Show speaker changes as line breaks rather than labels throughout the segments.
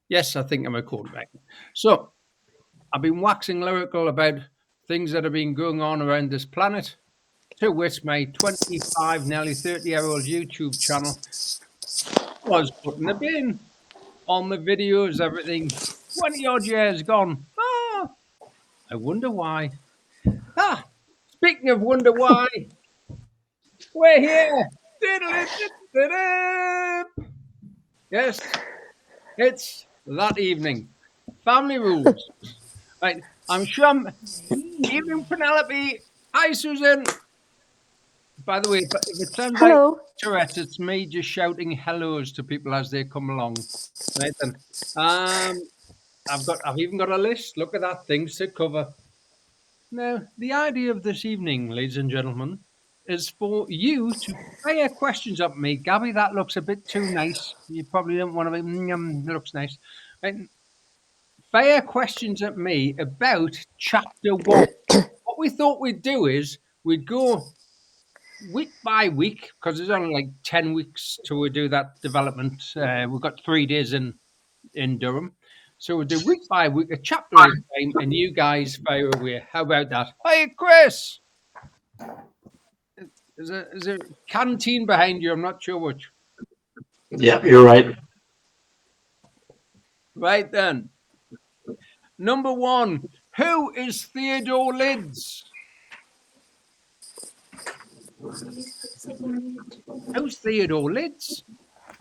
Yes, I think I'm a quarterback. So, I've been waxing lyrical about things that have been going on around this planet, to which my 25, nearly 30-year-old YouTube channel was put in the bin. All my videos, everything, 20 odd years gone. I wonder why. Speaking of wonder why, we're here. Yes, it's that evening. Family rules. Right. I'm sure evening Penelope. Hi Susan. By the way, if it sounds like
Hello.
Tourette's, it's me just shouting hellos to people as they come along. Right then. I've even got a list. Look at that, things to cover. Now, the idea of this evening, ladies and gentlemen, is for you to fire questions at me. Gabby, that looks a bit too nice. You probably don't want to be, it looks nice. Right? Fire questions at me about chapter 1. What we thought we'd do is we'd go week by week, because there's only like 10 weeks till we do that development. We've got 3 days in Durham. So we'll do week by week, a chapter at a time, and you guys fire away. How about that? Hey, Chris! Is there a canteen behind you? I'm not sure which.
Yeah, you're right.
Right then. Number 1. Who is Theodore Lidz? Who's Theodore Lidz?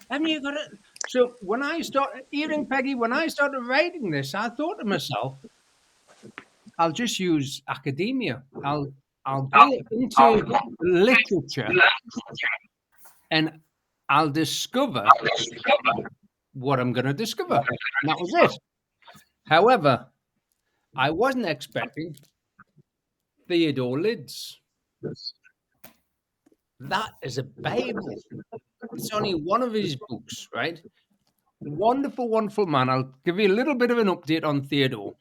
Haven't you got it? So when I started hearing Peggy, when I started writing this, I thought to myself, I'll just use academia. I'll go into literature and I'll discover what I'm going to discover. And that was it. However, I wasn't expecting Theodore Lidz. That is a Bible. It's only one of his books, right? Wonderful, wonderful man. I'll give you a little bit of an update on Theodore.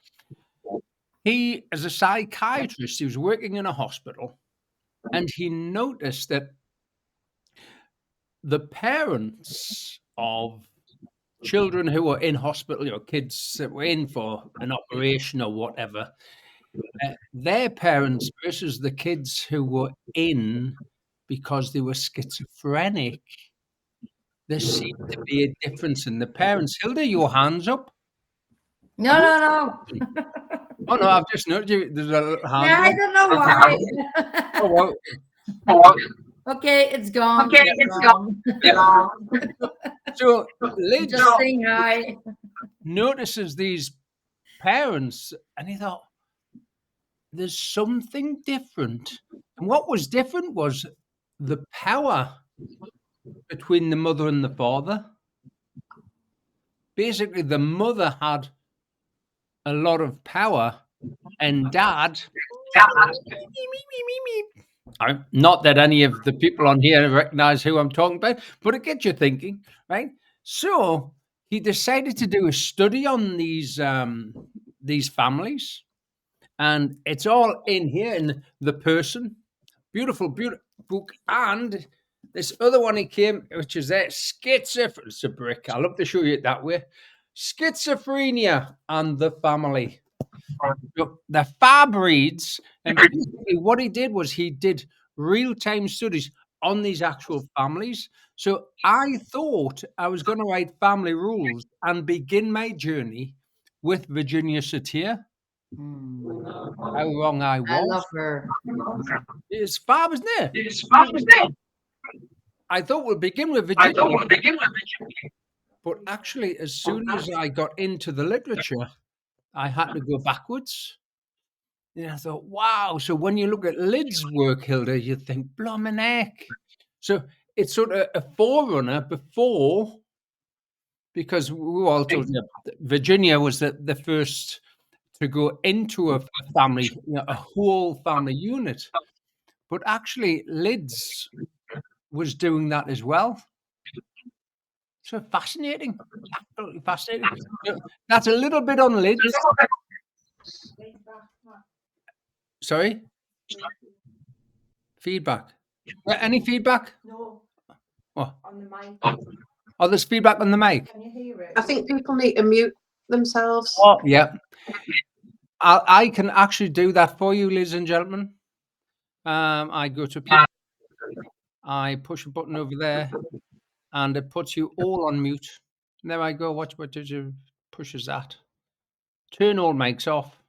He, as a psychiatrist, he was working in a hospital, and he noticed that the parents of children who were in hospital, kids that were in for an operation or whatever, their parents versus the kids who were in because they were schizophrenic, there seemed to be a difference in the parents. Hilda, your hands up.
No.
Oh no, I've just noticed you. There's a little hand.
Yeah, I don't know why.
Oh, well.
Okay, it's gone.
Okay, it's gone. Yeah.
So Lidz
Just saying hi.
notices these parents, and he thought, "There's something different." And what was different was the power between the mother and the father. Basically, the mother had a lot of power, and dad. Not that any of the people on here recognize who I'm talking about, but it gets you thinking, right? So he decided to do a study on these families, and it's all in here in The Person. Beautiful, beautiful book. And this other one he came, which is there, Schizophrenia. It's a brick. I'll love to show you it that way. Schizophrenia and the Family. The Fab reads, and basically what he did was he did real-time studies on these actual families. So I thought I was going to write family rules and begin my journey with Virginia Satir. How wrong I was.
I love her.
It's Fab, isn't it? I thought we'll begin with Virginia. But actually, as soon as I got into the literature, I had to go backwards. And I thought, wow. So when you look at Lidz's work, Hilda, you think, blooming heck. So it's sort of a forerunner before, because we all told you Virginia was the first to go into a family, a whole family unit. But actually, Lidz was doing that as well. So fascinating. Absolutely fascinating. So that's a little bit on Lidz. Sorry? Feedback. Any feedback?
No.
What?
On the mic.
Oh, there's feedback on the mic.
Can you hear it?
I think people need to mute themselves.
Oh, yeah. I can actually do that for you, ladies and gentlemen. I go to people, I push a button over there, and it puts you all on mute. And there I go. Watch what did you pushes that. Turn all mics off.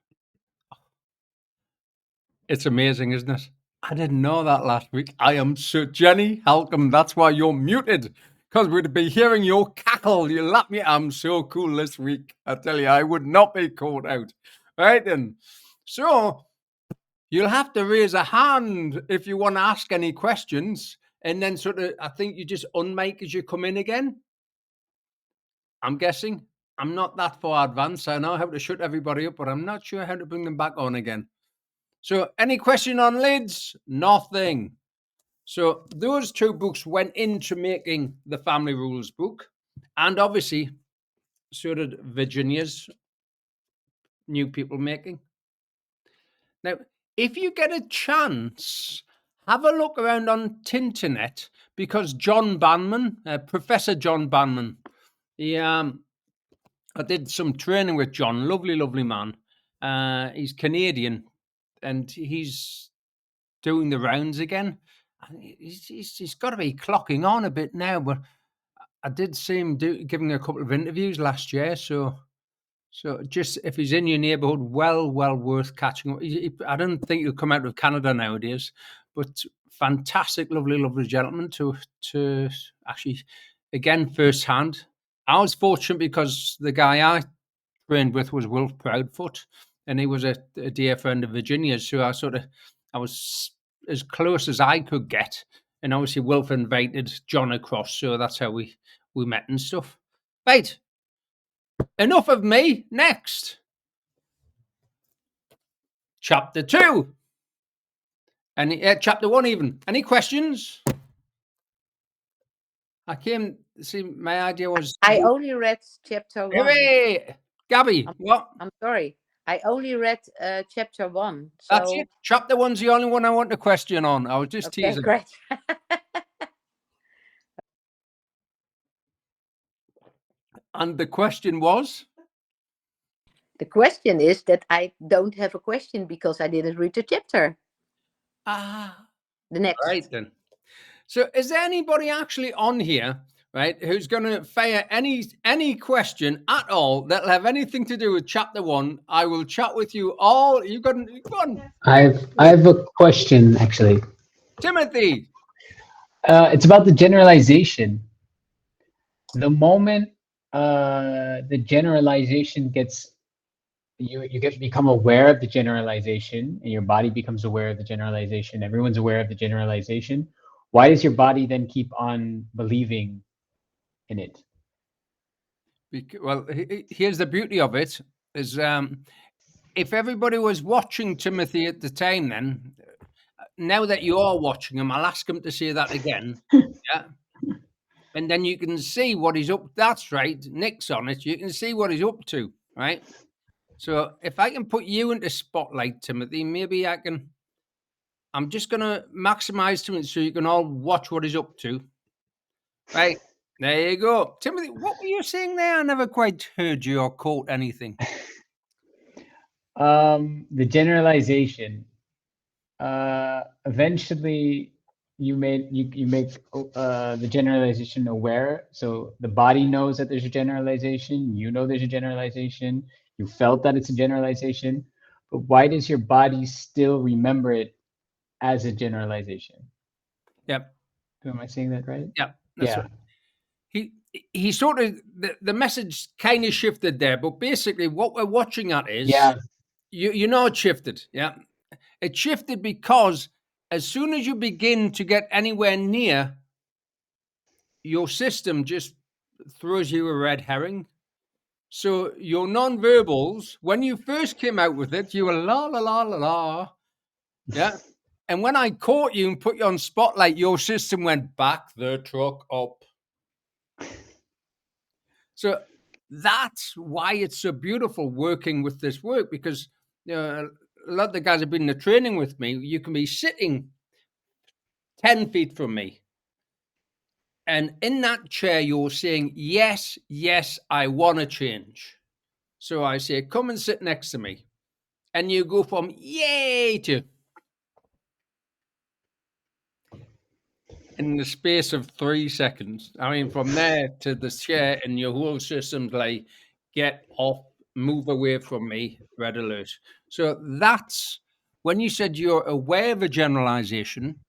It's amazing, isn't it? I didn't know that last week. I am so Jenny Halcombe. That's why you're muted. Because we'd be hearing your cackle. You lap me. I'm so cool this week. I tell you, I would not be caught out. Right then. So you'll have to raise a hand if you want to ask any questions. And then sort of, I think you just unmic as you come in again. I'm guessing. I'm not that far advanced. I know how to shut everybody up, but I'm not sure how to bring them back on again. So any question on Lidz? Nothing. So those two books went into making the Family Rules book. And obviously, so did Virginia's New People Making. Now, if you get a chance, have a look around on Tinternet, because John Banman, Professor John Banman, I did some training with John, lovely, lovely man. He's Canadian, and he's doing the rounds again. He's got to be clocking on a bit now, but I did see him giving a couple of interviews last year. So just if he's in your neighbourhood, well worth catching up. I don't think he'll come out of Canada nowadays, but fantastic, lovely gentleman to actually, again, firsthand. I was fortunate because the guy I trained with was Wilf Proudfoot, and he was a dear friend of Virginia's. So I was as close as I could get, and obviously Wilf invited John across, so that's how we met and stuff. Right, enough of me. Next, chapter 2, and chapter 1 even. Any questions? I came. See, my idea was.
I only read chapter 1.
Hooray! Gabby, what?
I'm sorry. I only read chapter 1. So...
That's it. Chapter 1's the only one I want a question on. I was just teasing.
Great.
And the question was?
The question is that I don't have a question because I didn't read the chapter. The next.
Right then. So is there anybody actually on here, right, who's going to fire any question at all that'll have anything to do with chapter 1? I will chat with you all. You got on.
I have a question actually.
Timothy.
It's about the generalization. The moment the generalization gets become aware of the generalization, and your body becomes aware of the generalization, everyone's aware of the generalization, why does your body then keep on believing in it?
Well, here's the beauty of it, is if everybody was watching Timothy at the time, then now that you are watching him, I'll ask him to say that again. Yeah. And then you can see what he's up. That's right. Nick's on it. You can see what he's up to, right? So if I can put you into spotlight, Timothy, maybe I can. I'm just going to maximize to it so you can all watch what he's up to. Right. There you go. Timothy, what were you saying there? I never quite heard you or caught anything.
The generalization. Eventually, you make the generalization aware. So the body knows that there's a generalization. You know there's a generalization. You felt that it's a generalization. But why does your body still remember it as a generalization?
Yep.
Am I saying that right?
Yeah. That's right. He sort of, the message kind of shifted there, but basically what we're watching at is, you know it shifted. Yeah. It shifted because as soon as you begin to get anywhere near, your system just throws you a red herring. So your non-verbals, when you first came out with it, you were la, la, la, la, la. Yeah. And when I caught you and put you on spotlight, your system went back the truck up. So that's why it's so beautiful working with this work, because a lot of the guys have been in the training with me. You can be sitting 10 feet from me, And in that chair, you're saying, yes, yes, I want to change. So I say, come and sit next to me. And you go from yay to in the space of 3 seconds. I mean, from there to the chair, and your whole system's like, get off, move away from me, red alert. So that's when you said you're aware of a generalization,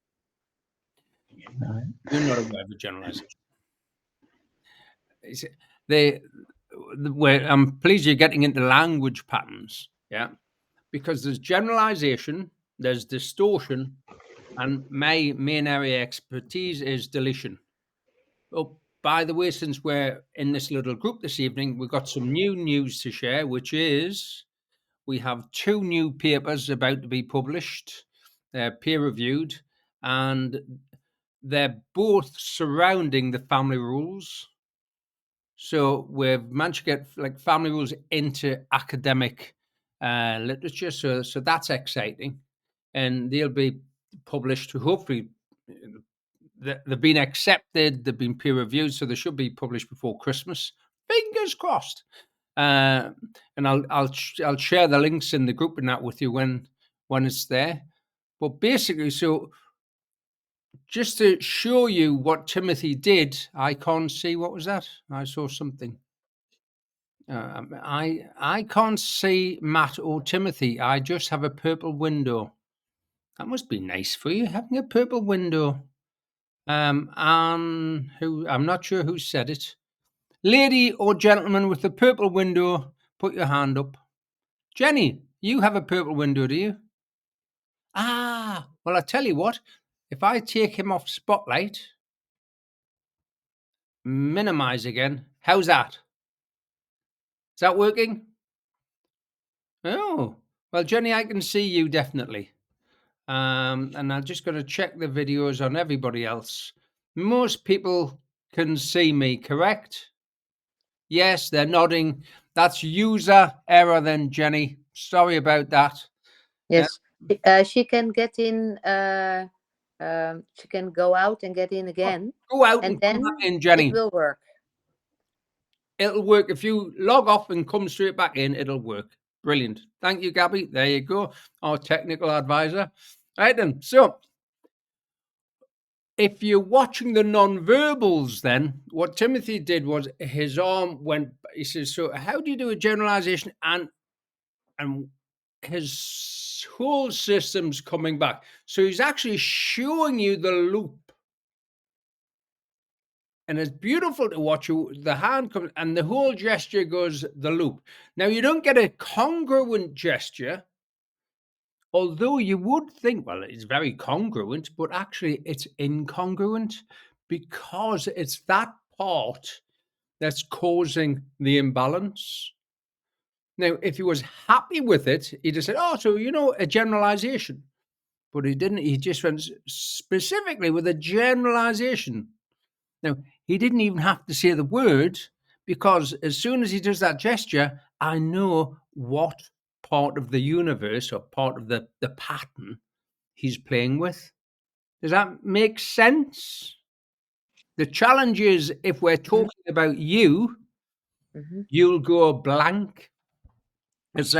you're not aware of a generalization. I'm pleased you're getting into language patterns, yeah, because there's generalization, there's distortion, and my main area of expertise is deletion. Oh, by the way, since we're in this little group this evening, we've got some new news to share, which is we have 2 new papers about to be published. They're peer-reviewed, and they're both surrounding the family rules. So we've managed to get like family rules into academic literature. So that's exciting, and they'll be published. Hopefully, they've been accepted. They've been peer reviewed, so they should be published before Christmas. Fingers crossed. And I'll share the links in the group and that with you when it's there. But basically, so just to show you what Timothy did, I can't see, what was that? I saw something. I can't see Matt or Timothy. I just have a purple window. That must be nice for you, having a purple window. And I'm not sure who said it. Lady or gentleman with the purple window, put your hand up. Jenny, you have a purple window, do you? Ah, well, I tell you what, if I take him off spotlight, minimize again, how's that? Is that working? Oh, well, Jenny, I can see you definitely. And I'm just going to check the videos on everybody else. Most people can see me, correct? Yes, they're nodding. That's user error then, Jenny. Sorry about that.
Yes. She can get in. She can go out and get in again.
Go out
and
and come
then
back in, Jenny.
it will work.
It'll work. If you log off and come straight back in, it'll work. Brilliant. Thank you, Gabby. There you go. Our technical advisor. Right then. So if you're watching the non-verbals, then what Timothy did was his arm went, he says, so how do you do a generalization? And his whole system's coming back. So he's actually showing you the loop. And it's beautiful to watch. The hand comes and the whole gesture goes the loop. Now, you don't get a congruent gesture, although you would think, well, it's very congruent, but actually it's incongruent because it's that part that's causing the imbalance. Now, if he was happy with it, he'd have said, oh, so, a generalization. But he didn't. He just went specifically with a generalization. Now, he didn't even have to say the word, because as soon as he does that gesture, I know what part of the universe or part of the pattern he's playing with. Does that make sense? The challenge is, if we're talking about you, you'll go blank. It's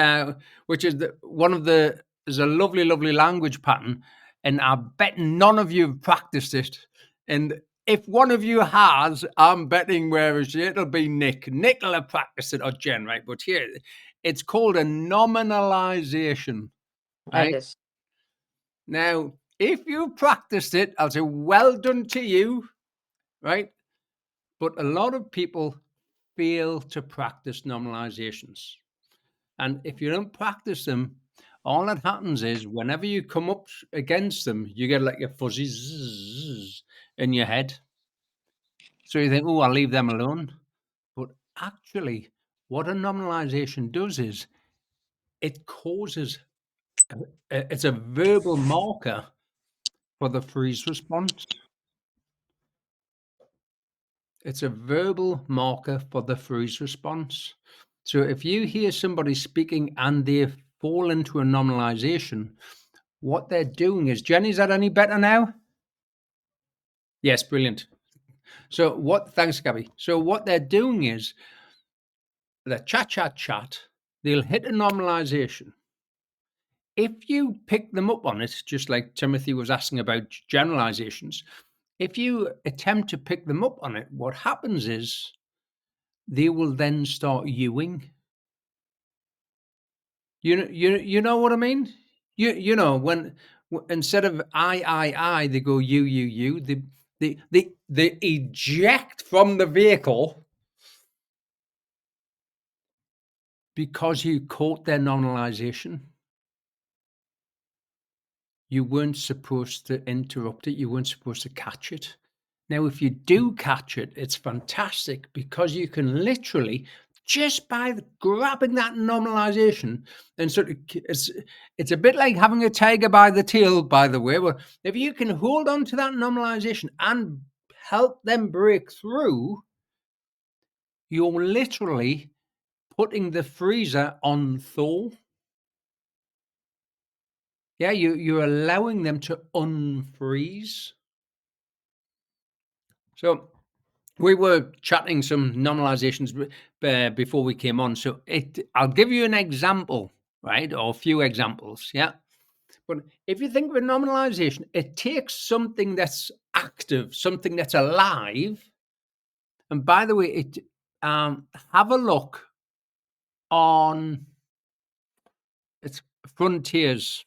which is there's a lovely, lovely language pattern, and I bet none of you have practiced it. And if one of you has, I'm betting it'll be Nick. Nick will have practiced it, or Jen, right? But here, it's called a nominalization, right?
Yes.
Now, if you practiced it, I'll say, well done to you, right? But a lot of people fail to practice nominalizations. And if you don't practice them, all that happens is whenever you come up against them, you get like a fuzzy zzz in your head. So you think, oh, I'll leave them alone. But actually, what a nominalization does is it causes, it's a verbal marker for the freeze response. It's a verbal marker for the freeze response. So if you hear somebody speaking and they fall into a nominalization, what they're doing is, Jenny, is that any better now? Yes, brilliant. So thanks, Gabby. So what they're doing is the chat, they'll hit a nominalization. If you pick them up on it, just like Timothy was asking about generalizations, if you attempt to pick them up on it, what happens is they will then start youing. You know what I mean? You know when instead of I, they go you. They eject from the vehicle because you caught their nominalization. You weren't supposed to interrupt it. You weren't supposed to catch it. Now, if you do catch it, it's fantastic because you can literally, just by grabbing that nominalization, and sort of, it's a bit like having a tiger by the tail, by the way. Well, if you can hold on to that nominalization and help them break through, you're literally putting the freezer on thaw. Yeah, you're allowing them to unfreeze. So we were chatting some nominalizations before we came on. So I'll give you an example, right? Or a few examples, yeah? But if you think of a nominalization, it takes something that's active, something that's alive. And by the way, have a look on its Frontiers.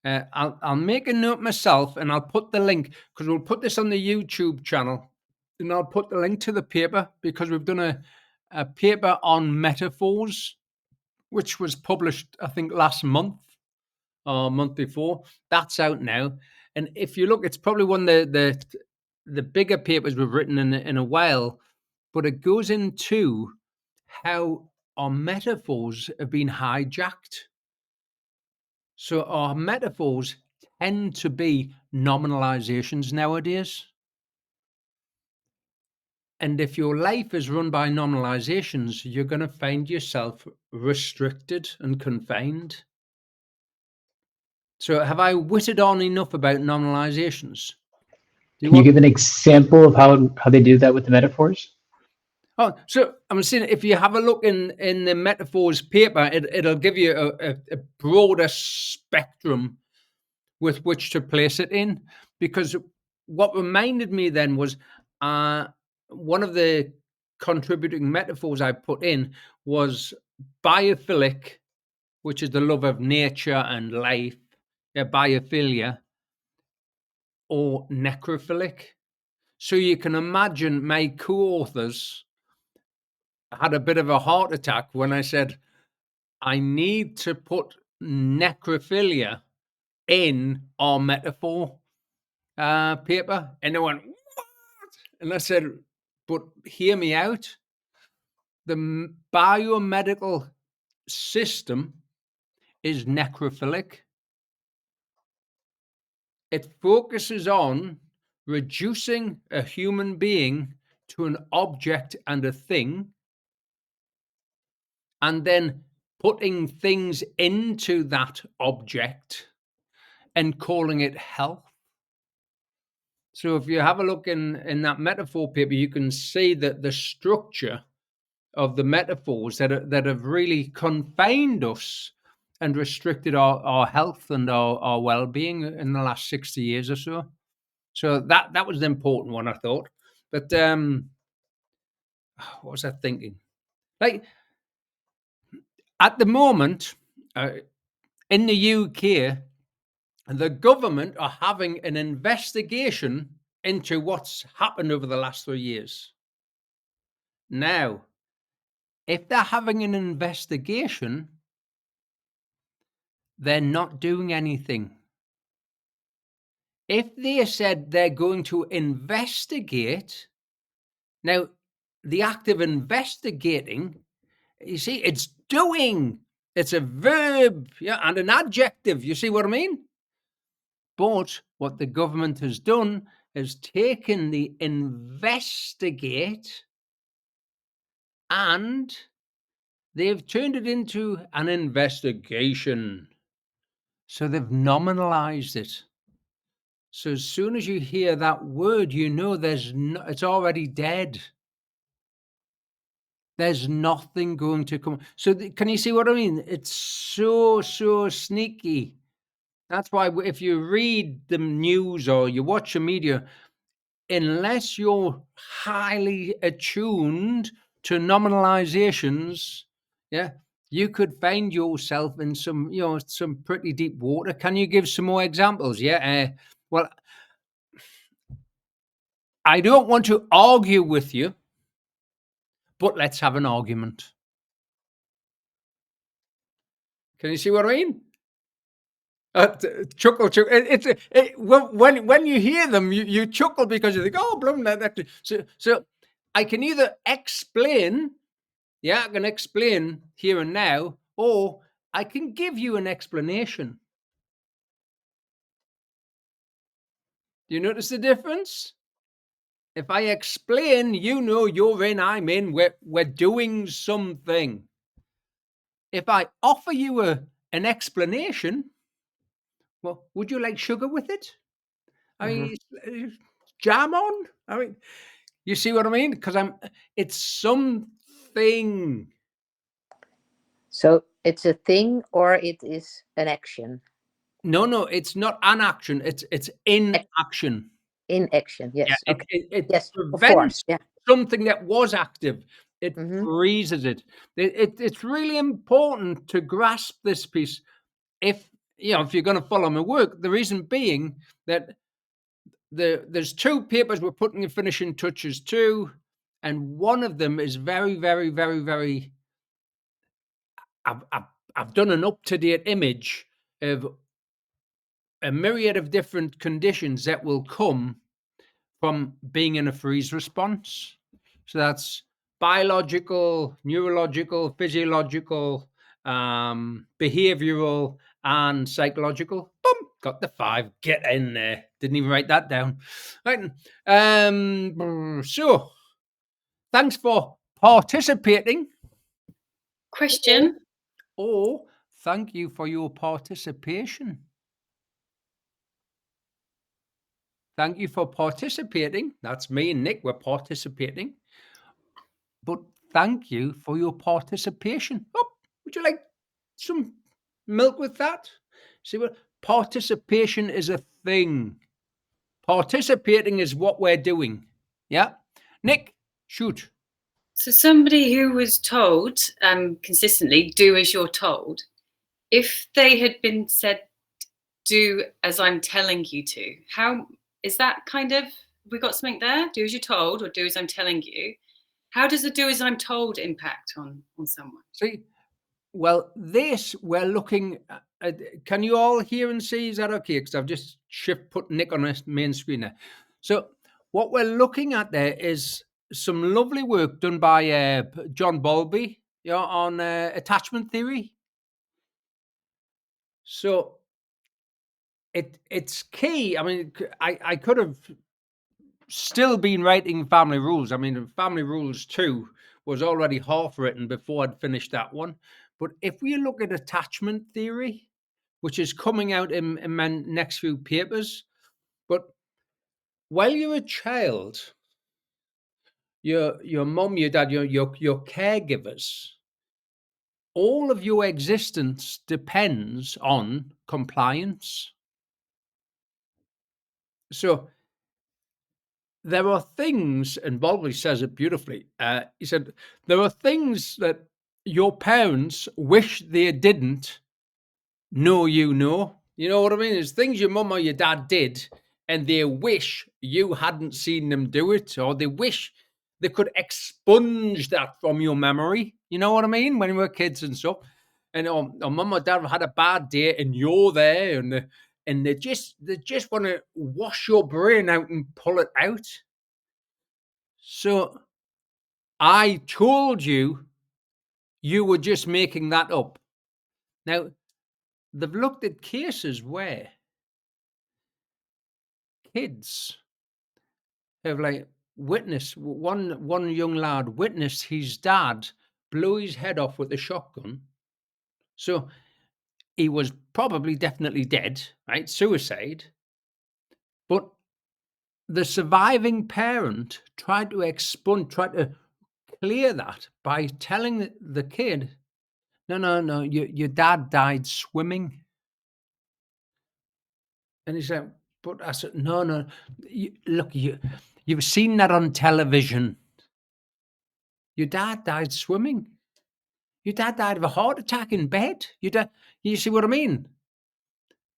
I'll make a note myself and I'll put the link because we'll put this on the YouTube channel and I'll put the link to the paper because we've done a paper on metaphors, which was published, I think, last month or month before. That's out now. And if you look, it's probably one of the bigger papers we've written in a while, but it goes into how our metaphors have been hijacked. So our metaphors tend to be nominalizations nowadays. And if your life is run by nominalizations, you're going to find yourself restricted and confined. So have I whittled on enough about nominalizations?
Can you give an example of how they do that with the metaphors?
Oh, so I'm saying if you have a look in the metaphors paper, it'll give you a broader spectrum with which to place it in. Because what reminded me then was one of the contributing metaphors I put in was biophilic, which is the love of nature and life, biophilia, or necrophilic. So you can imagine my co-authors had a bit of a heart attack when I said, I need to put necrophilia in our metaphor paper. And they went, what? And I said, but hear me out. The biomedical system is necrophilic. It focuses on reducing a human being to an object and a thing, and then putting things into that object and calling it health. So if you have a look in that metaphor paper, you can see that the structure of the metaphors that have really confined us and restricted our health and our well-being in the last 60 years or so. So that was the important one, I thought. But what was I thinking? Like, at the moment, in the UK, the government are having an investigation into what's happened over the last 3 years. Now, if they're having an investigation, they're not doing anything. If they said they're going to investigate, now the act of investigating, you see, it's doing. It's a verb, yeah, and an adjective. You see what I mean? But what the government has done is taken the investigate and they've turned it into an investigation. So they've nominalized it. So as soon as you hear that word, you know it's already dead. There's nothing going to come. So can you see what I mean? It's so sneaky. That's why if you read the news or you watch the media, unless you're highly attuned to nominalizations, yeah, you could find yourself in some pretty deep water. Can you give some more examples? Yeah. Well, I don't want to argue with you, but let's have an argument. Can you see what I mean? Chuckle. When you hear them, you chuckle because you think, oh, bloom, that. So I can either explain, I can explain here and now, or I can give you an explanation. Do you notice the difference? If I explain, you know you're in, I'm in, we're doing something. If I offer you an explanation, well, would you like sugar with it? I mean, jam on? I mean, you see what I mean? Because it's something.
So it's a thing or it is an action?
No, it's not an action. It's in action.
In action, yes.
Yeah,
Okay.
it
Yes, of
prevents
course. Yeah.
something that was active. It
Mhm.
freezes it. It's really important to grasp this piece. If you're going to follow my work, the reason being that there's two papers we're putting the finishing touches to, and one of them is very, very, very, very. I've done an up-to-date image of a myriad of different conditions that will come from being in a freeze response. So that's biological, neurological, physiological, behavioral, and psychological. Boom, got the 5. Get in there. Didn't even write that down. Right. So thanks for participating.
Question.
Or thank you for your participation. Thank you for participating. That's me and Nick. We're participating. But thank you for your participation. Oh, would you like some milk with that? See what participation is a thing. Participating is what we're doing. Yeah. Nick, shoot.
So somebody who was told consistently, do as you're told, if they had been said, do as I'm telling you to, how is that kind of, we got something there? Do as you're told or do as I'm telling you? How does the do as I'm told impact on someone?
See, well, this we're looking at. Can you all hear and see? Is that okay? Because I've just put Nick on the main screen there. So what we're looking at there is some lovely work done by John Bowlby, on attachment theory. So it's key. I mean, I could have still been writing Family Rules. I mean, Family Rules 2 was already half written before I'd finished that one. But if we look at attachment theory, which is coming out in my next few papers, but while you're a child, your mum, your dad, your caregivers, all of your existence depends on compliance. So there are things, and Bowlby says it beautifully. He said, there are things that your parents wish they didn't know you know. You know what I mean? There's things your mum or your dad did, and they wish you hadn't seen them do it, or they wish they could expunge that from your memory. You know what I mean? When we were kids and stuff. And or mum or dad had a bad day, and you're there, and they just want to wash your brain out and pull it out. So I told you were just making that up. Now, they've looked at cases where kids have witnessed one young lad witnessed his dad blow his head off with a shotgun. So he was probably definitely dead, right? Suicide. But the surviving parent tried to clear that by telling the kid, no, your dad died swimming. And he said, but I said, no, look, you've seen that on television. Your dad died swimming. Your dad died of a heart attack in bed. You see what I mean?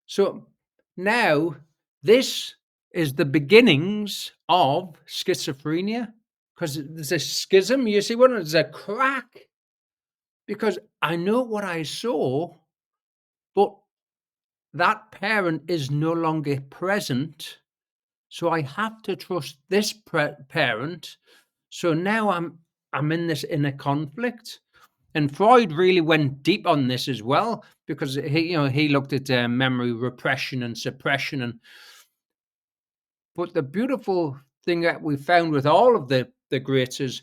So now this is the beginnings of schizophrenia, because there's a schism. You see what? There's a crack, because I know what I saw, but that parent is no longer present. So I have to trust this parent. So now I'm in this inner conflict. And Freud really went deep on this as well, because he looked at memory repression and suppression. But the beautiful thing that we found with all of the greats is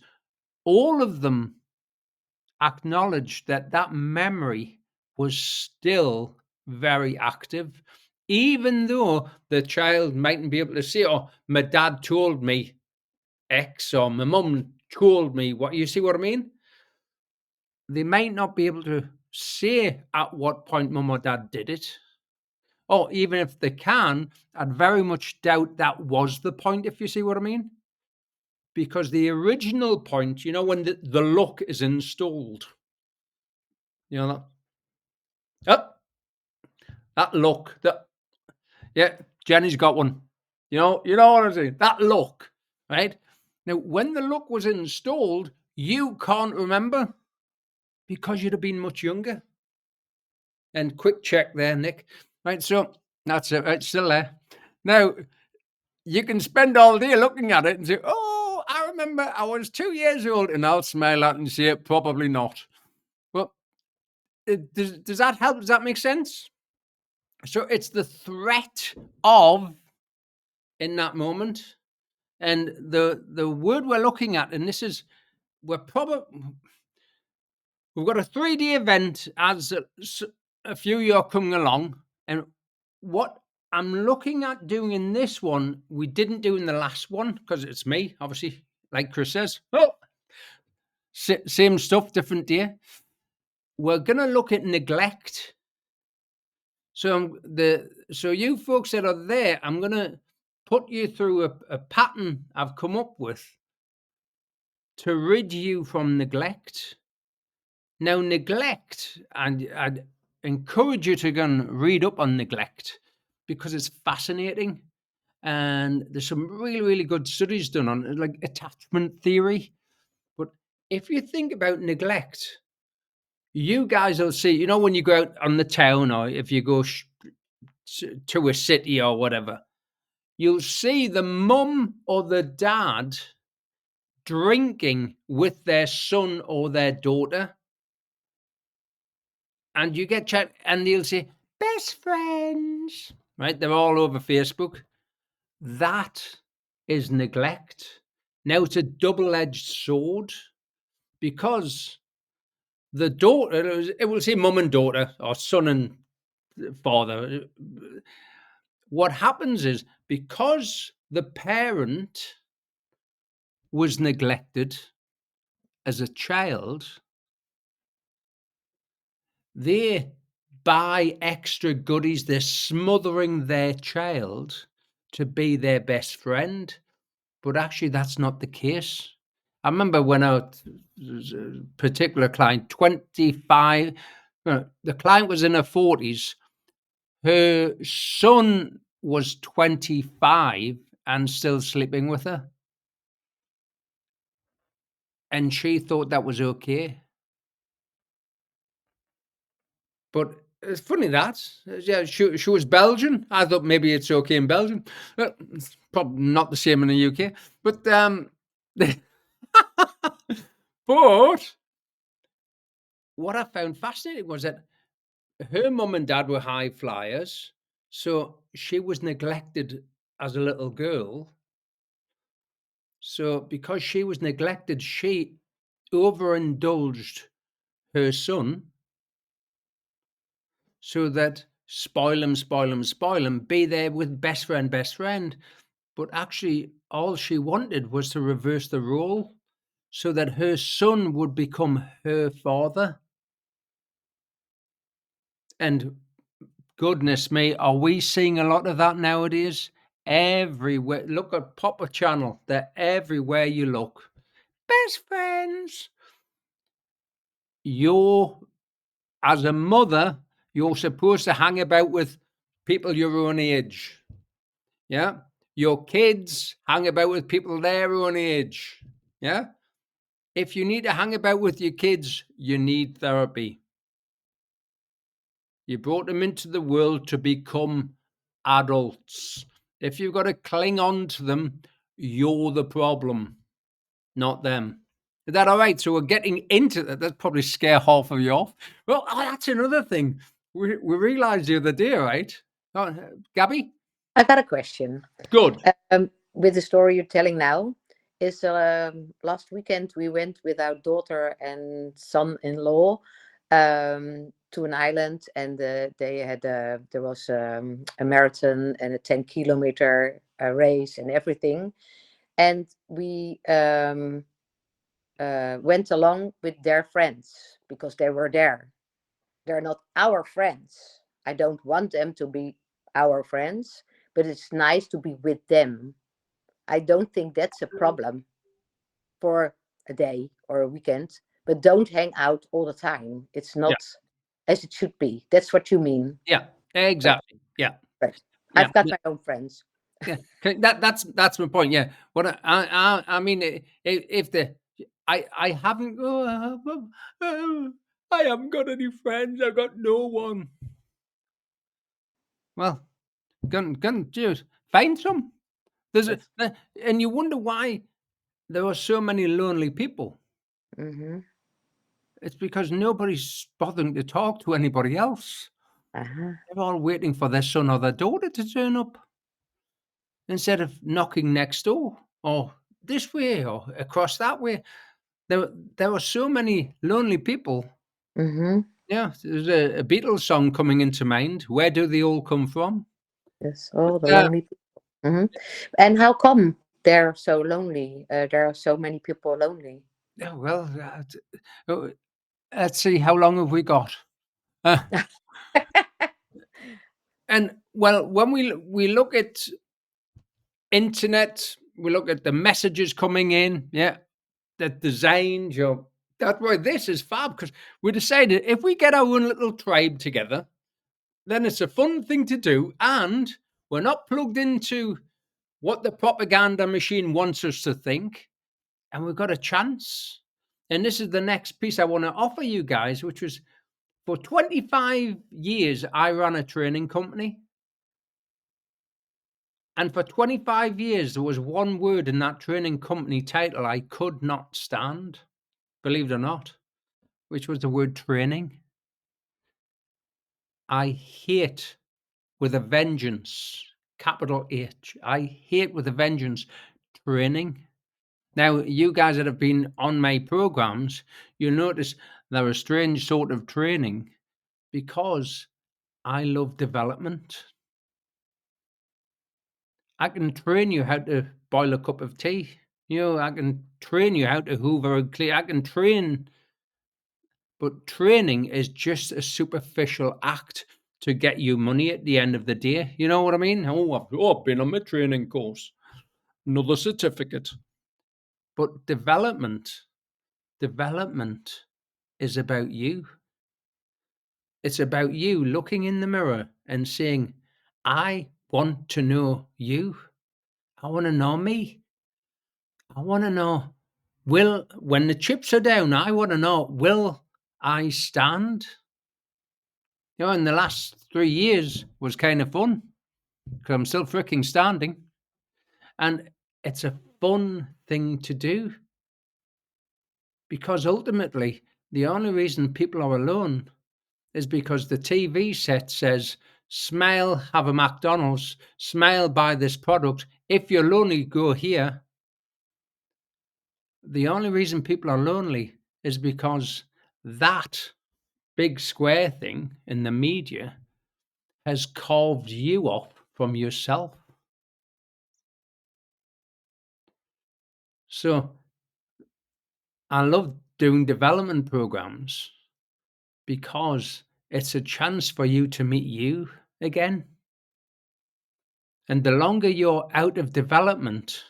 all of them acknowledged that memory was still very active, even though the child mightn't be able to say, oh, my dad told me X, or my mum told me what. You see what I mean? They might not be able to say at what point mum or dad did it. Or even if they can, I'd very much doubt that was the point, if you see what I mean. Because the original point, when the look is installed, that look, yeah, Jenny's got one. You know what I'm saying? That look, right? Now, when the look was installed, you can't remember because you'd have been much younger. And quick check there, Nick. Right, so that's it. It's still there. Now, you can spend all day looking at it and say, oh, I remember I was 2 years old, and I'll smile at it and say, probably not. Well, does that help? Does that make sense? So it's the threat of in that moment. And the word we're looking at, and this is, we've got a 3D event as a few years coming along. And what I'm looking at doing in this one, we didn't do in the last one, because it's me, obviously, like Chris says. Oh, same stuff, different day. We're going to look at neglect. So you folks that are there, I'm going to put you through a pattern I've come up with to rid you from neglect. Now, neglect, and I'd encourage you to go and read up on neglect, because it's fascinating. And there's some really, really good studies done on it, like attachment theory. But if you think about neglect, you guys will see, when you go out on the town, or if you go to a city or whatever, you'll see the mum or the dad drinking with their son or their daughter. And you get chat, and they'll say, best friends, right? They're all over Facebook. That is neglect. Now, it's a double-edged sword, because the daughter, it will say mum and daughter, or son and father. What happens is, because the parent was neglected as a child, they buy extra goodies. They're smothering their child to be their best friend. But actually, that's not the case. I remember when a particular client, 25, the client was in her 40s. Her son was 25 and still sleeping with her. And she thought that was okay. But it's funny that, yeah, she was Belgian. I thought maybe it's okay in Belgium. It's probably not the same in the UK. But but what I found fascinating was that her mum and dad were high flyers, so she was neglected as a little girl. So because she was neglected, she overindulged her son, so that spoil them, be there with best friend. But actually, all she wanted was to reverse the role so that her son would become her father. And goodness me, are we seeing a lot of that nowadays? Everywhere. Look at Papa Channel. They're everywhere you look. Best friends. As a mother, you're supposed to hang about with people your own age. Yeah. Your kids hang about with people their own age. Yeah. If you need to hang about with your kids, you need therapy. You brought them into the world to become adults. If you've got to cling on to them, you're the problem, not them. Is that all right? So we're getting into that. That's probably scare half of you off. Well, that's another thing. We realized the other day, right? Oh, Gabby?
I got a question.
Good.
With the story you're telling now, is last weekend we went with our daughter and son-in-law to an island, and they had there was a marathon and a 10-kilometer race and everything, and we went along with their friends because they were there. They're not our friends. I don't want them to be our friends, but it's nice to be with them. I don't think that's a problem for a day or a weekend, but don't hang out all the time. It's not as it should be. That's what you mean.
Yeah, exactly. Yeah.
Right.
Yeah.
I've got my own friends.
Yeah, that's my point. Yeah, what I mean, if I haven't, I haven't got any friends. I've got no one. Well, just find some. And you wonder why there are so many lonely people.
Mm-hmm.
It's because nobody's bothering to talk to anybody else.
Uh-huh.
They're all waiting for their son or their daughter to turn up, instead of knocking next door or this way or across that way. There are so many lonely people.
Mm-hmm.
Yeah, there's a Beatles song coming into mind. Where do they all come from?
Yes, all the lonely people. Mm-hmm. And how come they're so lonely? There are so many people lonely.
Yeah, well, let's see, how long have we got? And well, when we look at internet, we look at the messages coming in. Yeah, the design, that's why this is fab, because we decided if we get our own little tribe together, then it's a fun thing to do, and we're not plugged into what the propaganda machine wants us to think, and we've got a chance. And this is the next piece I want to offer you guys, which was, for 25 years, I ran a training company. And for 25 years, there was one word in that training company title I could not stand, believe it or not, which was the word training. I hate with a vengeance, capital H. I hate with a vengeance training. Now, you guys that have been on my programs, you'll notice they're a strange sort of training because I love development. I can train you how to boil a cup of tea. I can train you how to hoover and clean. I can train, but training is just a superficial act to get you money at the end of the day. You know what I mean? I've been on my training course, another certificate. But development is about you. It's about you looking in the mirror and saying, I want to know you. I want to know me. I want to know, when the chips are down, I want to know, will I stand? In the last 3 years was kind of fun because I'm still freaking standing. And it's a fun thing to do, because ultimately, the only reason people are alone is because the TV set says, smile, have a McDonald's, smile, buy this product. If you're lonely, go here. The only reason people are lonely is because that big square thing in the media has carved you off from yourself. So I love doing development programs because it's a chance for you to meet you again. And the longer you're out of development,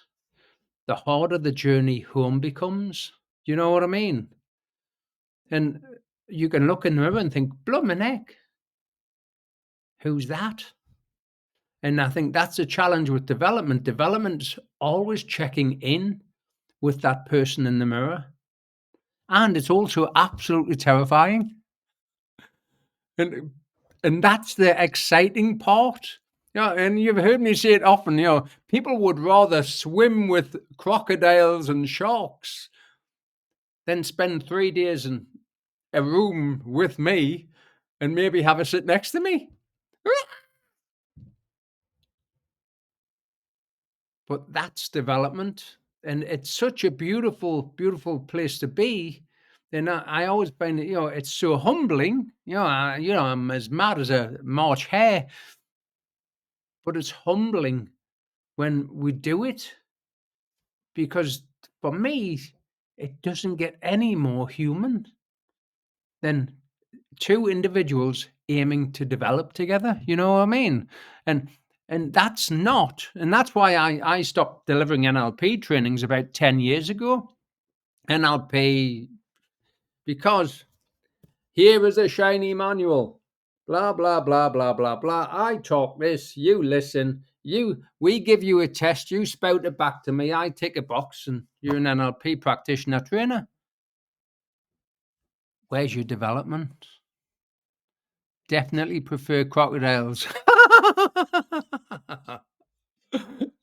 the harder the journey home becomes. You know what I mean? And you can look in the mirror and think, "Bloomin' heck, who's that?" And I think that's a challenge with development. Development's always checking in with that person in the mirror. And it's also absolutely terrifying. And that's the exciting part. And you've heard me say it often, people would rather swim with crocodiles and sharks than spend 3 days in a room with me and maybe have a sit next to me. But that's development. And it's such a beautiful, beautiful place to be. And I always find it, it's so humbling. I'm as mad as a March hare. But it's humbling when we do it. Because for me, it doesn't get any more human than two individuals aiming to develop together. You know what I mean? And that's why I stopped delivering NLP trainings about 10 years ago. NLP, because here is a shiny manual, blah, blah, blah, blah, blah, blah. I talk this, you listen, we give you a test, you spout it back to me, I tick a box, and you're an NLP practitioner trainer. Where's your development? Definitely prefer crocodiles.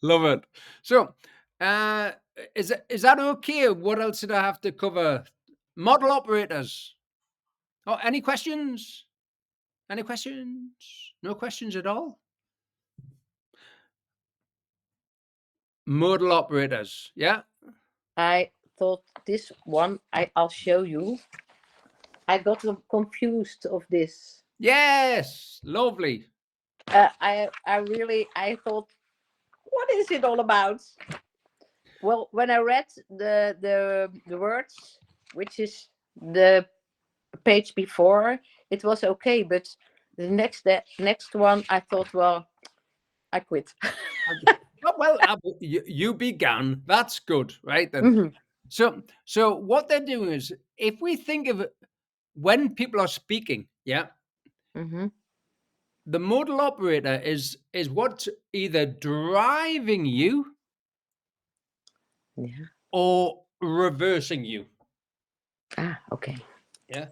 Love it. So, is that okay? What else did I have to cover? Model operators. Oh, any questions? Any questions? No questions at all? Modal operators. Yeah.
I thought this one, I'll show you. I got confused of this.
Yes. Lovely.
I thought, what is it all about? Well, when I read the words, which is the page before, it was okay, but the next one, I thought, well, I quit.
Well, you began. That's good, right? Then. So what they're doing is, if we think of it, when people are speaking, yeah, the modal operator is what's either driving you, or reversing you.
Okay.
Yeah.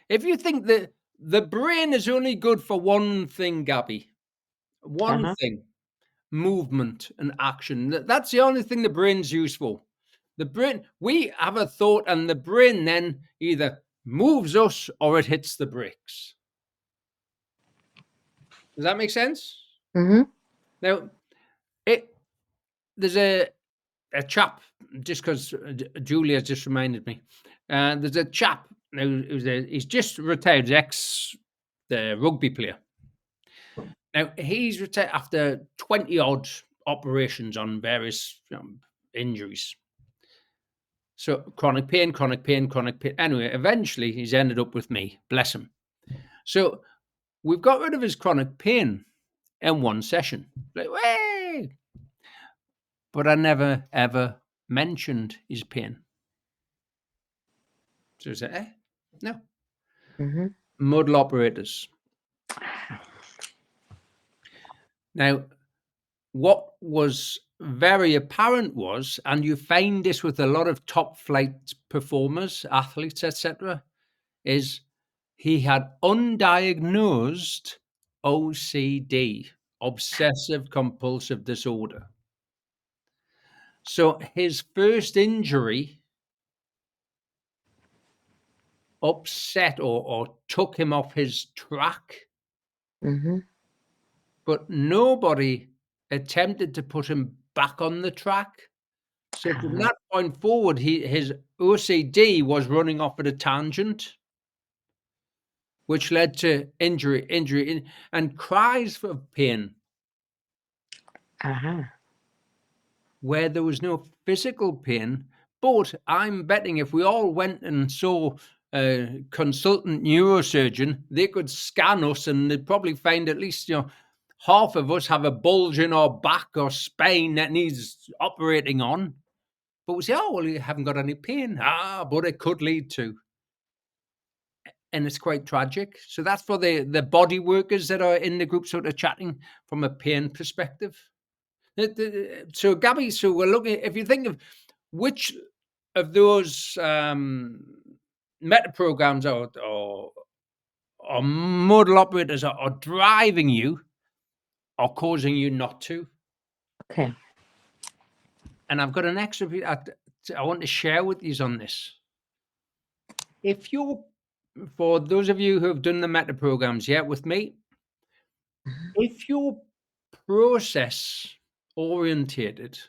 If you think that the brain is only good for one thing, Gabby, one thing, movement and action. That's the only thing the brain's useful. The brain, we have a thought, and the brain then either moves us or it hits the brakes. Does that make sense? Now, there's a chap, just because Julia just reminded me. There's a chap he's just retired, the rugby player. Now he's retired after 20 odd operations on various injuries. So chronic pain. Anyway, eventually he's ended up with me. Bless him. So we've got rid of his chronic pain in one session. Like, way! But I never ever mentioned his pain. So I said, no. Modal operators. Now, what was very apparent was, and you find this with a lot of top flight performers, athletes, etc., is he had undiagnosed OCD, obsessive compulsive disorder. So his first injury upset or took him off his track. But nobody attempted to put him back on the track. So from that point forward, his OCD was running off at a tangent. which led to injury, and cries for pain, where there was no physical pain. But I'm betting if we all went and saw a consultant neurosurgeon, they could scan us and they'd probably find at least, half of us have a bulge in our back or spine that needs operating on. But we say, oh, well, you haven't got any pain. But it could lead to. And it's quite tragic. So that's for the body workers that are in the group sort of chatting from a pain perspective. So, Gabby, so we're looking, if you think of which of those meta programs or modal operators are driving you or causing you not to.
Okay.
And I've got an extra I want to share with you on this. If you're, for those of you who have done the meta programs yet with me, if you're process orientated,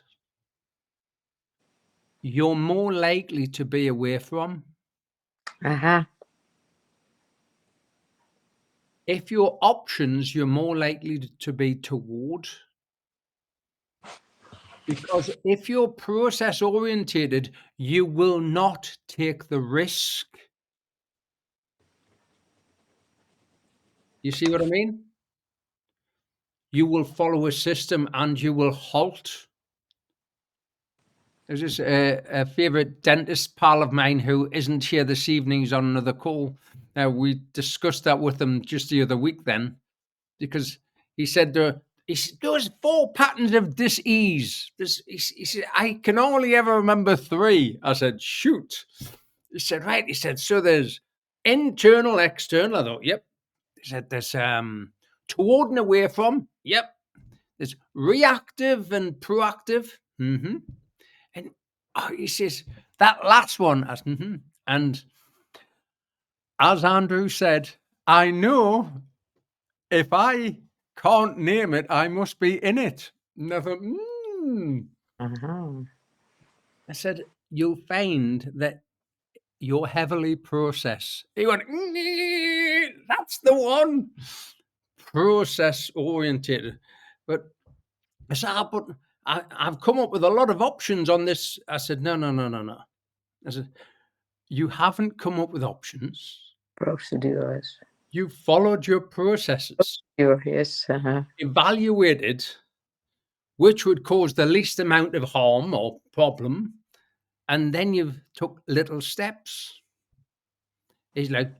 you're more likely to be away from. If you're options, you're more likely to be toward. Because if you're process orientated, you will not take the risk. You see what I mean? You will follow a system and you will halt. There's just a favorite dentist pal of mine who isn't here this evening. He's on another call. We discussed that with him just the other week then, because he said there's 4 patterns of dis-ease. He said, I can only ever remember 3. I said, shoot. He said, right. He said, so there's internal, external. I thought, yep. He said, there's toward and away from. Yep. There's reactive and proactive. Mm-hmm. And he says, that last one. And as Andrew said, I know if I can't name it, I must be in it. And I thought, I said, you'll find that you're heavily process. He went, that's the one. Process oriented. But I said, but I've come up with a lot of options on this. I said, no. I said, you haven't come up with options.
Procedures.
You followed your processes.
Yes.
Evaluated which would cause the least amount of harm or problem, and then you've took little steps. He's like,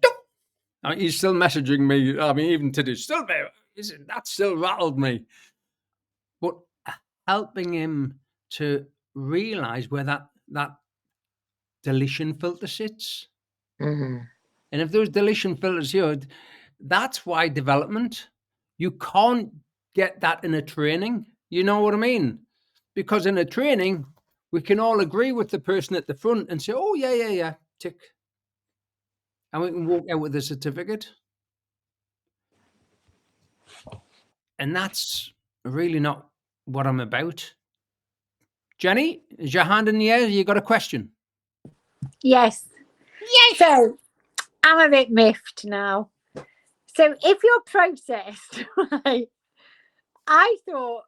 he's still messaging me. I mean, even today, still there. That still rattled me. But helping him to realize where that deletion filter sits. And if those deletion filters here, that's why development, you can't get that in a training. You know what I mean? Because in a training, we can all agree with the person at the front and say, oh, yeah, tick. And we can walk out with a certificate. And that's really not what I'm about. Jenny, is your hand in the air? You got a question?
Yes. So I'm a bit miffed now. So if you're processed, right, I thought,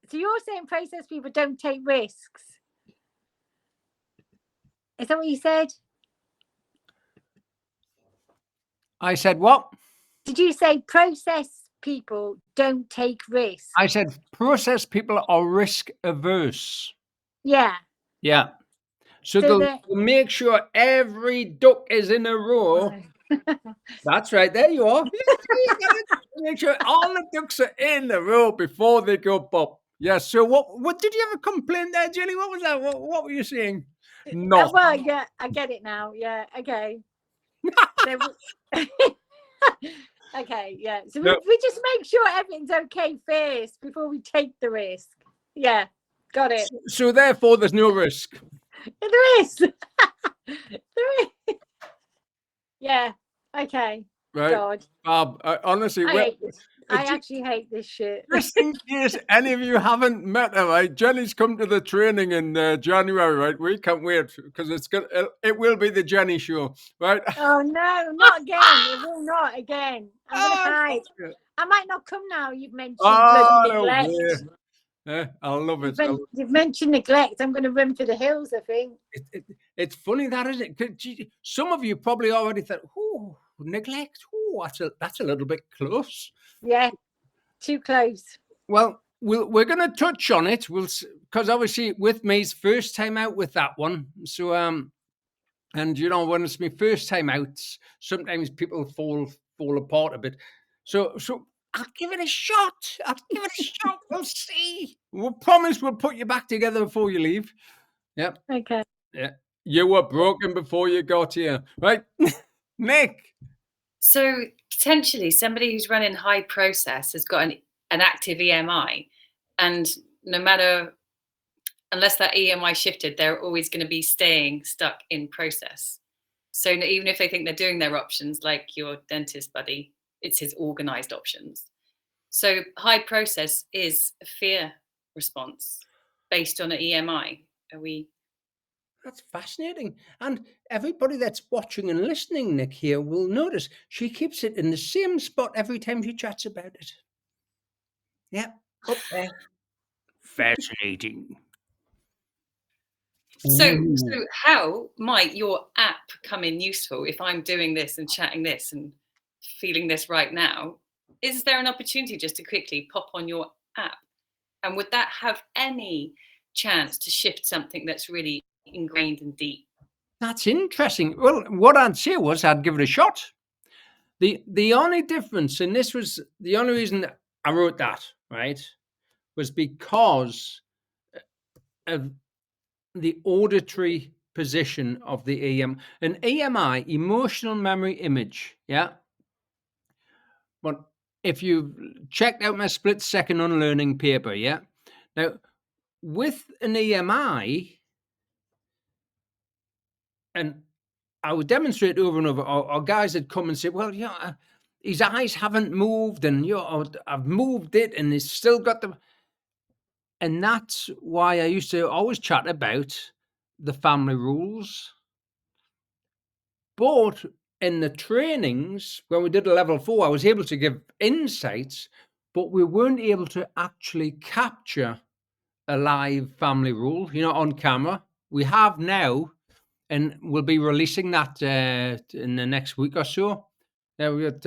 so you're saying processed people don't take risks. Is that what you said?
I said what?
Did you say processed people don't take risks?
I said process people are risk averse.
Yeah.
Yeah. So they'll make sure every duck is in a row. That's right. There you are. Make sure all the ducks are in a row before they go pop. Yeah. So what did you have a complaint there, Jenny? What was that? What were you saying? No.
Well, yeah, I get it now. Yeah. Okay. Okay. Yeah. So we just make sure everything's okay first before we take the risk. Yeah. Got it.
So therefore, there's no risk.
There is. There is. Yeah. Okay.
right?
God,
Bob, honestly,
I actually hate this shit.
just in case any of you haven't met her, right? Jenny's come to the training in January, right? We can't wait because it will be the Jenny show, right?
Oh no, not again. It will not again. I'm gonna hide.
Yeah.
I might not come now. You've mentioned
Oh,
bloody
no
neglect.
way. I love it.
You've mentioned neglect. I'm going to run for the hills, I think.
It's funny that, isn't it? 'Cause some of you probably already thought, "Oh, neglect. Oh, that's a little bit close."
Yeah, too close.
Well, we're going to touch on it. Because obviously with me, it's first time out with that one. So and when it's my first time out, sometimes people fall apart a bit. So I'll give it a shot. We'll see. We'll promise we'll put you back together before you leave. Yep.
Okay.
Yeah. You were broken before you got here, right? Nick.
So potentially somebody who's running high process has got an active EMI, and unless that EMI shifted, they're always going to be staying stuck in process. So even if they think they're doing their options, like your dentist buddy, it's his organized options. So high process is a fear response based on an EMI.
That's fascinating. And everybody that's watching and listening, Nick, here will notice she keeps it in the same spot every time she chats about it. Yeah, up there. Fascinating.
So how might your app come in useful if I'm doing this and chatting this and feeling this right now? Is there an opportunity just to quickly pop on your app? And would that have any chance to shift something that's really ingrained and deep?
That's interesting. Well, what I'd say was I'd give it a shot. The only difference, and this was the only reason I wrote that, right, was because of the auditory position of the EM. An EMI, emotional memory image, yeah? But if you've checked out my split-second unlearning paper, yeah? Now, with an EMI, and I would demonstrate over and over, or guys that come and say, well, his eyes haven't moved, and I've moved it, and it's still got the... And that's why I used to always chat about the family rules. But in the trainings, when we did a level 4, I was able to give insights, but we weren't able to actually capture a live family rule, on camera. We have now, and we'll be releasing that in the next week or so. Now we got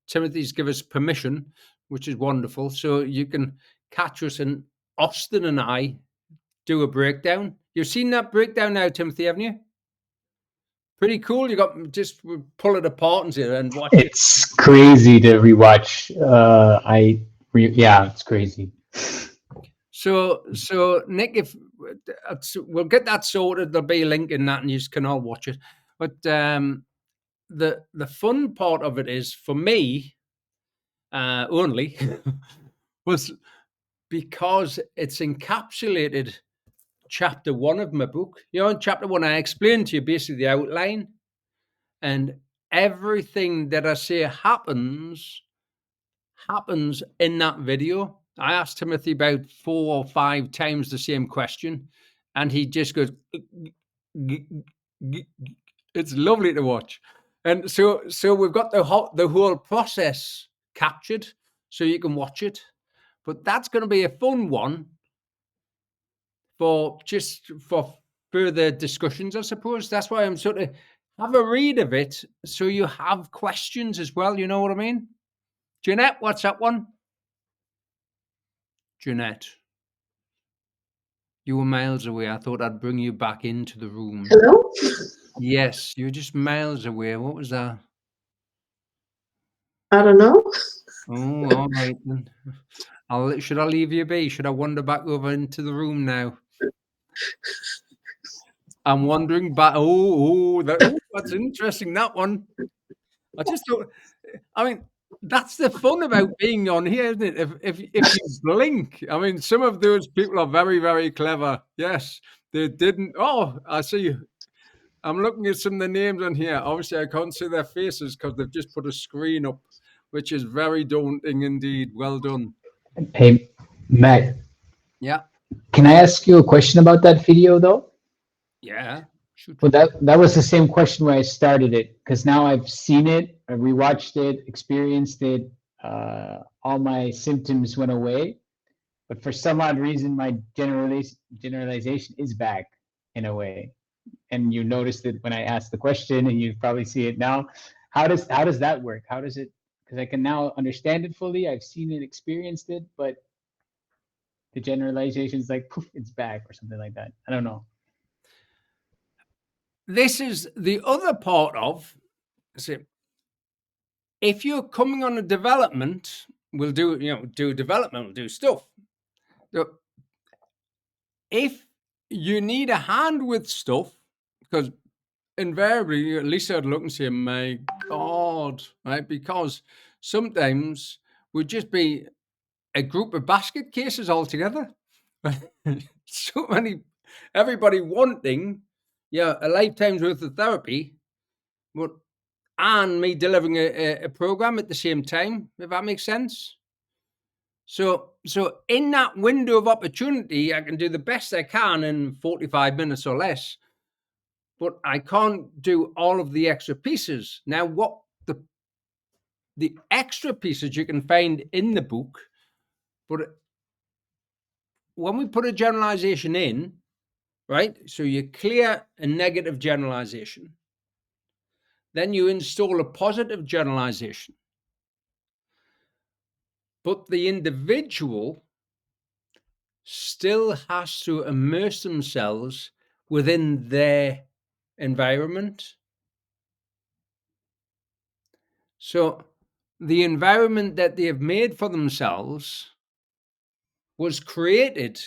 Timothy's give us permission, which is wonderful. So you can catch us, and Austin and I do a breakdown. You've seen that breakdown now, Timothy, haven't you? Pretty cool. You got just pull it apart and watch it.
It's crazy to rewatch. It's crazy.
So Nick, if we'll get that sorted, there'll be a link in that, and you can all watch it. But the fun part of it is, for me, only was because it's encapsulated chapter 1 of my book. In chapter 1, I explained to you basically the outline, and everything that I say happens in that video. I asked Timothy about 4 or 5 times the same question, and he just goes, it's lovely to watch. And so we've got the whole process captured, so you can watch it. But that's going to be a fun one for further discussions, I suppose. That's why I'm sort of have a read of it, so you have questions as well. You know what I mean? Jeanette, what's that one? Jeanette, you were miles away. I thought I'd bring you back into the room.
Hello?
Yes, you were just miles away. What was that?
I don't know.
Oh, all right then. Should I leave you be? Should I wander back over into the room now? I'm wandering back. That's interesting, that one. I just thought, that's the fun about being on here, isn't it? If you blink, some of those people are very, very clever. Yes, they didn't. Oh, I see you. I'm looking at some of the names on here. Obviously, I can't see their faces because they've just put a screen up, which is very daunting indeed. Well done.
Hey, Matt,
Yeah.
can I ask you a question about that video though?
Yeah. Shoot.
Well, that was the same question where I started it, because now I've seen it, I rewatched it, experienced it. All my symptoms went away, but for some odd reason, my generalization is back in a way. And you noticed it when I asked the question, and you probably see it now. How does that work? How does it? Because I can now understand it fully. I've seen it, experienced it, but the generalization is like poof, it's back or something like that. I don't know.
This is the other part of, see, if you're coming on a development, we'll do development, we'll do stuff. So if you need a hand with stuff, because invariably, at least I'd look and say, my God, right? Because sometimes we'd just be a group of basket cases altogether. So many, everybody wanting, a lifetime's worth of therapy, but and me delivering a program at the same time, if that makes sense. So in that window of opportunity, I can do the best I can in 45 minutes or less, but I can't do all of the extra pieces. Now, what the extra pieces you can find in the book, but when we put a generalization in, right? So you clear a negative generalization. Then you install a positive generalization. But the individual still has to immerse themselves within their environment. So the environment that they have made for themselves was created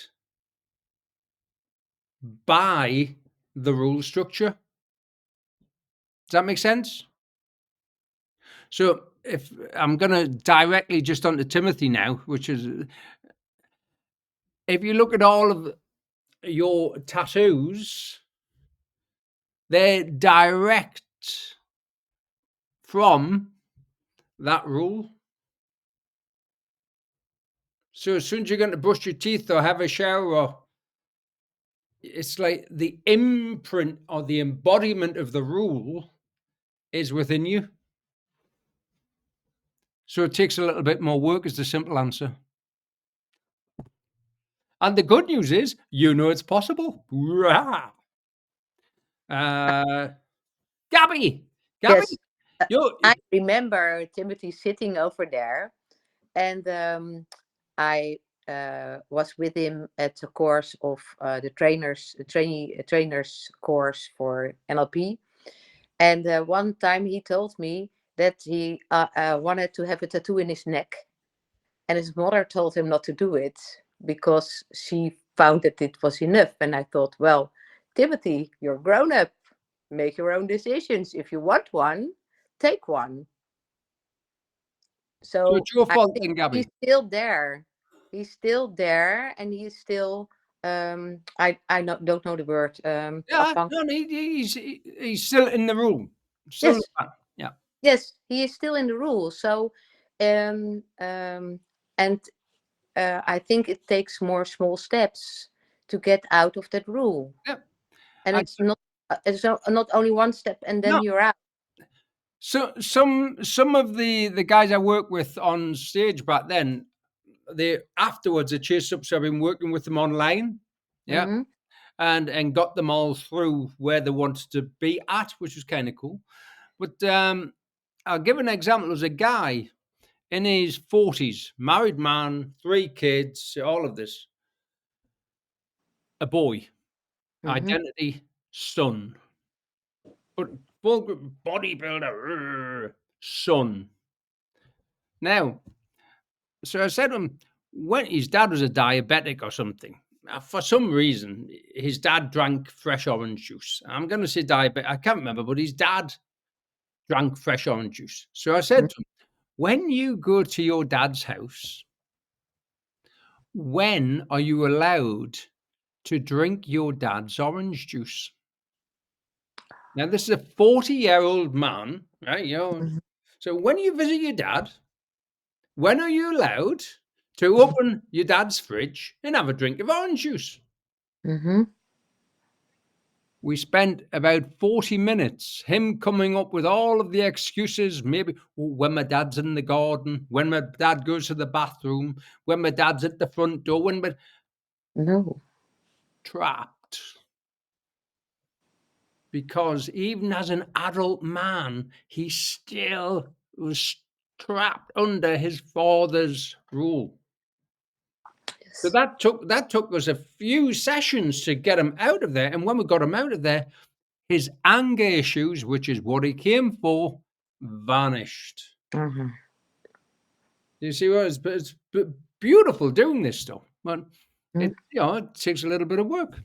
by the rule structure. Does that make sense? So if I'm going to directly just onto Timothy now, which is, if you look at all of your tattoos, they're direct from that rule. So as soon as you're going to brush your teeth or have a shower, it's like the imprint or the embodiment of the rule is within you. So it takes a little bit more work is the simple answer. And the good news is, it's possible. Gabby,
Yes,
you're,
I remember Timothy sitting over there, and I was with him at the course of the trainers course for NLP. And one time he told me that he wanted to have a tattoo in his neck, and his mother told him not to do it because she found that it was enough. And I thought, well, Timothy, you're grown up. Make your own decisions. If you want one, take one. So
it's your
I
fault
think
then, Gabby.
he's still there. He's still there, and he's still. I don't know the word.
He's still in the room. Still
Yes.
Yeah.
Yes, he is still in the rule. So, and I think it takes more small steps to get out of that rule.
Yep.
And it's not only one step and then you're out.
So some of the guys I work with on stage back then, they afterwards they chased up. So I've been working with them online, and got them all through where they wanted to be at, which was kind of cool. But I'll give an example. There's a guy in his 40s, married man, 3 kids, all of this. A boy, identity, son. But bodybuilder, son. Now, so I said to him, when his dad was a diabetic or something, for some reason, his dad drank fresh orange juice. I'm going to say diabetic, I can't remember, but his dad drank fresh orange juice. So I said to him, when you go to your dad's house, when are you allowed to drink your dad's orange juice? Now, this is a 40-year-old man, right? So when you visit your dad, when are you allowed to open your dad's fridge and have a drink of orange juice? We spent about 40 minutes, him coming up with all of the excuses, maybe when my dad's in the garden, when my dad goes to the bathroom, when my dad's at the front door, when we're trapped. Because even as an adult man, he still was trapped under his father's rule. So that took us a few sessions to get him out of there. And when we got him out of there, his anger issues, which is what he came for, vanished. You see, it's beautiful doing this stuff, but it takes a little bit of work.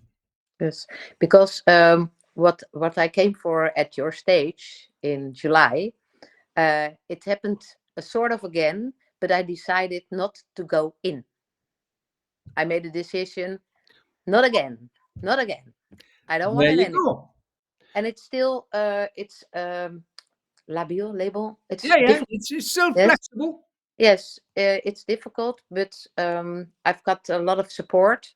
Yes, because what I came for at your stage in July, it happened sort of again, but I decided not to go in. I made a decision, not again. I don't want it anymore. And it's still, it's label. It's
difficult. It's still flexible.
Yes, it's difficult, but I've got a lot of support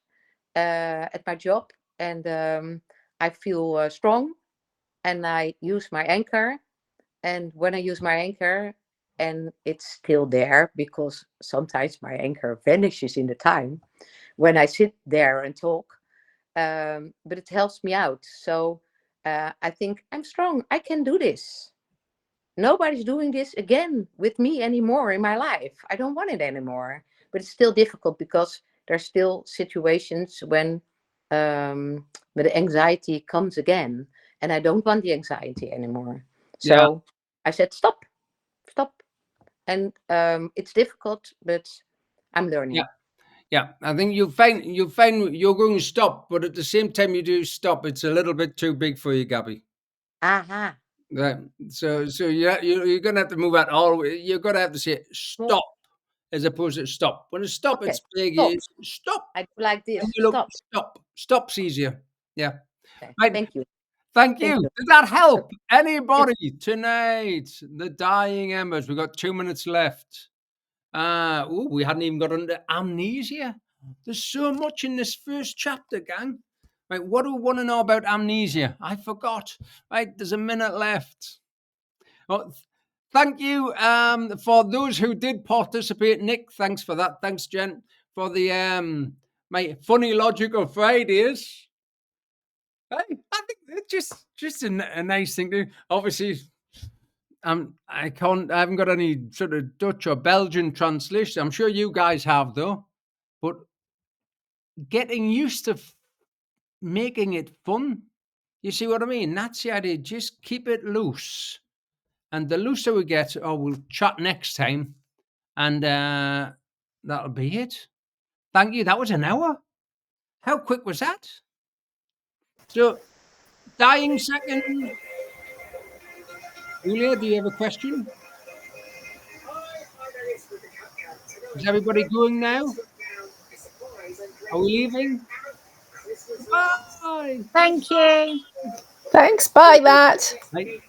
at my job, and I feel strong, and I use my anchor. And when I use my anchor, and it's still there, because sometimes my anchor vanishes in the time when I sit there and talk, but it helps me out. So I think I'm strong. I can do this. Nobody's doing this again with me anymore in my life. I don't want it anymore. But it's still difficult, because there's still situations when the anxiety comes again, and I don't want the anxiety anymore. So I said, stop. And it's difficult, but I'm learning.
Yeah. I think you find you're going to stop, but at the same time you do stop, it's a little bit too big for you, Gabby.
Aha.
Right. So you're going to have to move out all the way. You're going to have to say stop as opposed to stop. When it's stop, it's big. Stop.
I do like this.
Stop. Stop's easier. Yeah.
Okay.
Right.
Thank you.
Thank you. Did that help anybody tonight? The dying embers. We've got 2 minutes left. We hadn't even got into amnesia. There's so much in this first chapter, gang. Right, what do we want to know about amnesia? I forgot. Right, there's a minute left. Well, thank you for those who did participate. Nick, thanks for that. Thanks, Jen, for the my funny logical Fridays. Hey, I think it's just a nice thing to do. Obviously, I haven't got any sort of Dutch or Belgian translation. I'm sure you guys have, though. But getting used to making it fun, you see what I mean? That's the idea. Just keep it loose. And the looser we get, we'll chat next time. And that'll be it. Thank you. That was an hour. How quick was that? So, dying second. Julia, do you have a question? Is everybody going now? Are we leaving? Bye.
Thank you.
Thanks. Bye, Matt.
Right.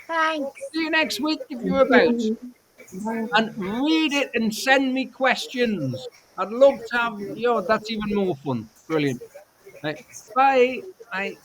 Thanks.
See you next week if you're about. And read it and send me questions. I'd love to have, that's even more fun. Brilliant. Right. Bye. Bye.